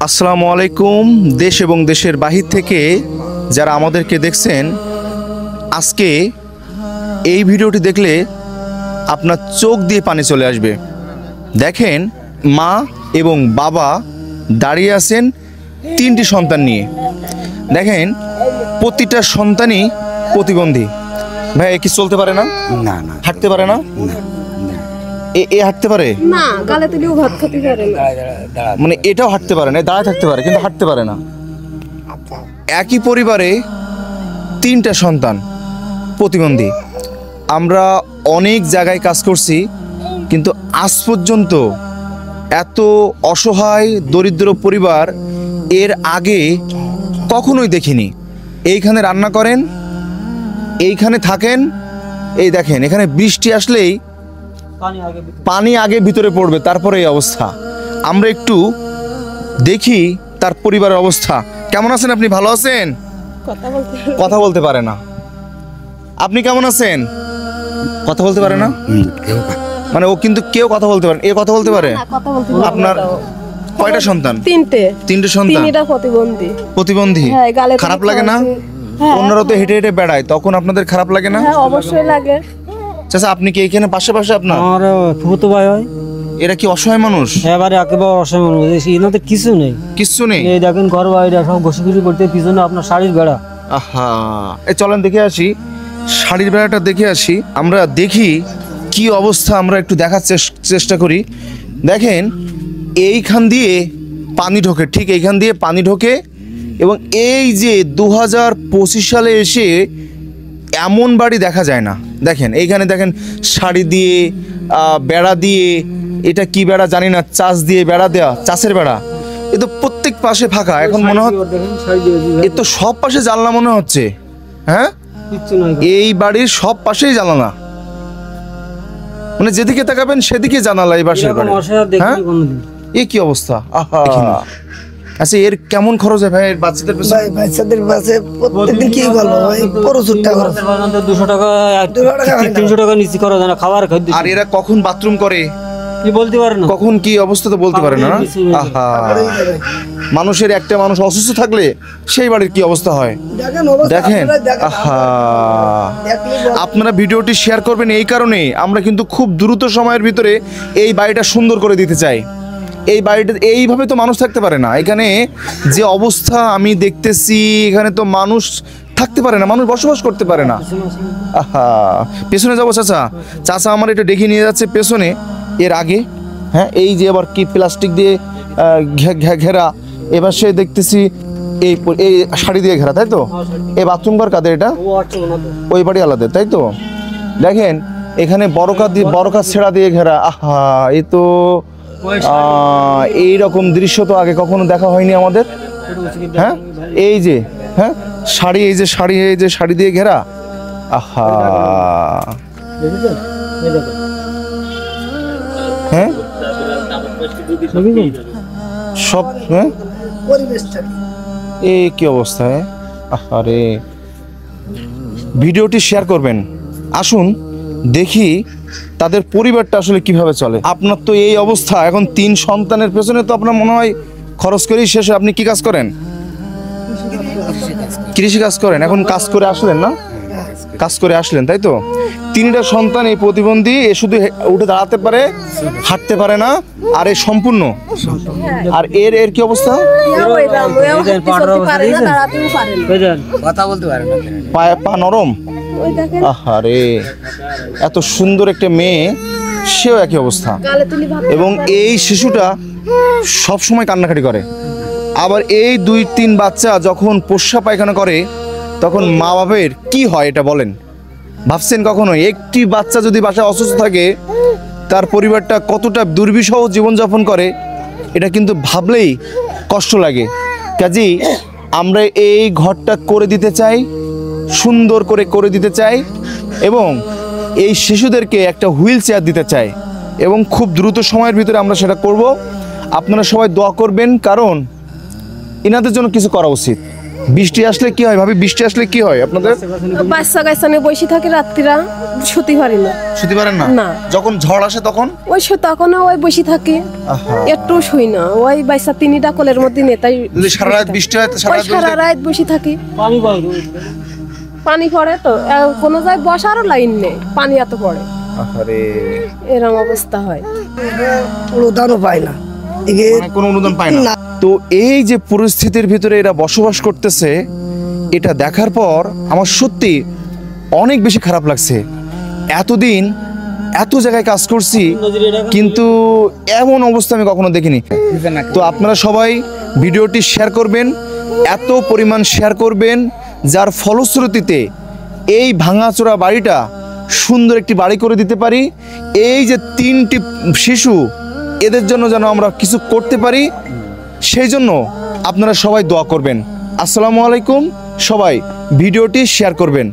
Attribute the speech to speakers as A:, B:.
A: আসসালামু আলাইকুম। দেশ এবং দেশের বাহির থেকে যারা আমাদেরকে দেখছেন, আজকে এই ভিডিওটি দেখলে আপনার চোখ দিয়ে পানি চলে আসবে। দেখেন, মা এবং বাবা দাঁড়িয়ে আছেন তিনটি সন্তান নিয়ে। দেখেন, প্রতিটা সন্তানই প্রতিবন্ধী। ভাই, কি চলতে পারে না?
B: না না,
A: হাঁটতে পারে না? এ হাঁটতে পারে
C: না, গালে তুলিও ভাত খেতে পারে না।
A: মানে এটাও হাঁটতে পারে না, দাঁড়ায় থাকতে পারে কিন্তু হাঁটতে পারে না। একই পরিবারে তিনটা সন্তান প্রতিবন্ধী। আমরা অনেক জায়গায় কাজ করছি, কিন্তু আজ পর্যন্ত এত অসহায় দরিদ্র পরিবার এর আগে কখনোই দেখিনি। এইখানে রান্না করেন, এইখানে থাকেন, এই দেখেন এখানে বৃষ্টি আসলেই পানি আগে ভিতরে পড়বে, তারপরে এই অবস্থা। আমরা একটু দেখি তার পরিবারের অবস্থা কেমন। আছেন আপনি? ভালো আছেন? কথা বলতে পারে না। আপনি কেমন আছেন? কথা বলতে পারে না, মানে ও কিন্তু কেউ কথা বলতে পারে। এ কথা বলতে পারে? আপনার কয়টা সন্তান? তিনটে সন্তান।
C: তিনটা প্রতিবন্ধী।
A: প্রতিবন্ধী। খারাপ লাগে না? অন্যরা তো হেঁটে হেঁটে বেড়ায়, তখন আপনাদের খারাপ লাগে না?
C: হ্যাঁ, অবশ্যই লাগে।
A: চাচা, আপনি কি এখানে পাশে পাশে আপনার?
D: আমার ফুফুতো ভাই হয়।
A: এরা কি অসহায় মানুষ?
D: এবারে একেবারে অসহায় মানুষ, এনাতে কিছু নেই।
A: কিচ্ছু নেই।
D: এই দেখেন ঘর বাইরে সব ঘষিঘষি করতে, পিছনে আপনার শাড়ির বেড়া।
A: আহা, চলেন দেখে আসি, শাড়ির বেড়াটা দেখে আসি। আমরা দেখি কি অবস্থা, আমরা একটু দেখার চেষ্টা করি। দেখেন, এইখান দিয়ে পানি ঢোকে, ঠিক এইখান দিয়ে পানি ঢোকে। এবং এই যে 2025 সালে এসে এমন বাড়ি দেখা যায় না। দেখেন এইখানে, দেখেন শাড়ি দিয়ে বেড়া দিয়ে, এটা কি বেড়া জানি না, চাষ দিয়ে বেড়া দেওয়া, চাষের বেড়া। এ তো প্রত্যেক পাশে ফাঁকা। এখন মনে হচ্ছে এ তো সব পাশে জানলা মনে হচ্ছে। হ্যাঁ, এই বাড়ির সব পাশেই জানালা, মানে যেদিকে তাকাবেন সেদিকে জানালা এই বাসের বাড়ি। হ্যাঁ, এ কি অবস্থা! আহা, আচ্ছা, এর কেমন খরচ হয় ভাই বাচ্চাদের পেছনে?
B: ভাই বাচ্চাদের পাশে প্রত্যেকদিন কি বলবো ভাই, প্রচুর টাকা খরচ।
D: 200 টাকা 300 টাকা নিচে করা যায় না, খাবার খাদ্য।
A: আর এরা কখন বাথরুম করে
D: কি বলতে পারে না,
A: কখন কি অবস্থা তো বলতে পারে না। আহা, মানুষের একটা মানুষ অসুস্থ থাকলে সেই বাড়ির কি অবস্থা হয় দেখেন। আহা, আপনারা ভিডিওটি শেয়ার করবেন এই কারণে, আমরা কিন্তু খুব দ্রুত সময়ের ভিতরে এই বাড়িটা সুন্দর করে দিতে চাই। এই বাড়িটা এইভাবে তো মানুষ থাকতে পারে না। এখানে যে অবস্থা আমি দেখতেছি, এখানে তো মানুষ থাকতে পারে না, মানুষ বসবাস করতে পারে না। আহা, পেছনে যাবো চাচা। চাচা আমার এটা ডেকে নিয়ে যাচ্ছে পেছনে। এর আগে, হ্যাঁ, এই যে আবার কি প্লাস্টিক দিয়ে ঘেরা। এবার সে দেখতেছি এই শাড়ি দিয়ে ঘেরা, তাই তো? এই বাথরুম ঘর কাদের? এটা ওই বাড়ি আলাদা, তাই তো? দেখেন এখানে বড় কাজ ছেঁড়া দিয়ে ঘেরা। আহা, এই তো এইরকম দৃশ্য তো আগে কখনো দেখা হয়নি আমাদের। হ্যাঁ, এই যে, হ্যাঁ, শাড়ি, এই যে শাড়ি, এই যে শাড়ি দিয়ে ঘেরা। আহা, হ্যাঁ, সব, হ্যাঁ, এই কি অবস্থা! আরে, ভিডিওটি শেয়ার করবেন। আসুন দেখি তাদের পরিবারটা আসলে কিভাবে চলে। আপনার তো এই অবস্থা, এখন 3 সন্তানের পেছনে তো আপনার মনে হয় খরচ করেই শেষে। আপনি কি কাজ করেন? কৃষি কাজ করেন। এখন কাজ করে আসলেন না? কাজ করে আসলেন, তাই তো? 3টা সন্তান এই প্রতিবন্ধী। এ শুধু উঠে দাঁড়াতে পারে, হাঁটতে পারে না। আর এ সম্পূর্ণ। আর এর কি অবস্থা?
B: কথা বলতে পারে না,
A: পা নরম। আহারে, এত সুন্দর একটা মেয়ে, সেও একই অবস্থা। এবং এই শিশুটা সব সময় কান্নাকাটি করে। আবার এই 2-3 বাচ্চা যখন পোষা পায়খানা করে, তখন মা বাবার কি হয় এটা বলেন? ভাবছেন কখনো? একটি বাচ্চা যদি বাসায় অসুস্থ থাকে, তার পরিবারটা কতটা দুর্বিষহ জীবনযাপন করে, এটা কিন্তু ভাবলেই কষ্ট লাগে। কাজেই আমরা এই ঘরটা করে দিতে চাই, সুন্দর করে দিতে চাই, এবং এই শিশুদেরকে একটা হুইল চেয়ার দিতে চাই, এবং খুব দ্রুত সময়ের ভিতরে আমরা সেটা করব। আপনারা সবাই দোয়া করবেন, কারণ এনাদের জন্য কিছু করা উচিত। বৃষ্টি আসলে কি হয় ভাবি? বৃষ্টি আসলে কি হয় আপনাদের?
C: বাচ্চা কাচ্চা নিয়ে বসে থাকি, রাত্রিরা শুতে পারি না।
A: শুতে পারেন না?
C: না।
A: যখন ঝড় আসে তখন?
C: তখনও ওই বসে থাকি,
A: আহা।
C: একটু শুই না। ওই বাচ্চা তিনটা কোলের মধ্যে নিয়ে তাই
A: যদি সারা রাত বৃষ্টি হয় তো সারা রাত
C: সারা রাত বসে থাকি।
D: পানি পাই
C: পানি পড়ে তো, কোনো জায়গায় বসারও লাইন নেই, পানি এত পড়ে,
A: আহারে,
C: এরকম অবস্থা হয়।
B: অনুদানও পায় না এদিকে
A: মানে কোনো অনুদান পায় না।
B: না।
A: তো এই যে পরিস্থিতির ভিতরে এরা বসবাস করতেছে, এটা দেখার পর আমার সত্যি অনেক বেশি খারাপ লাগছে। এতদিন এত জায়গায় কাজ করছি কিন্তু এমন অবস্থা আমি কখনো দেখিনি। তো আপনারা সবাই ভিডিওটি শেয়ার করবেন, এত পরিমাণ শেয়ার করবেন যার ফলশ্রুতিতে এই ভাঙাচোরা বাড়িটা সুন্দর একটি বাড়ি করে দিতে পারি। এই যে 3টি শিশু, এদের জন্য যেন আমরা কিছু করতে পারি, সেই জন্য আপনারা সবাই দোয়া করবেন। আসসালামু আলাইকুম। সবাই ভিডিওটি শেয়ার করবেন।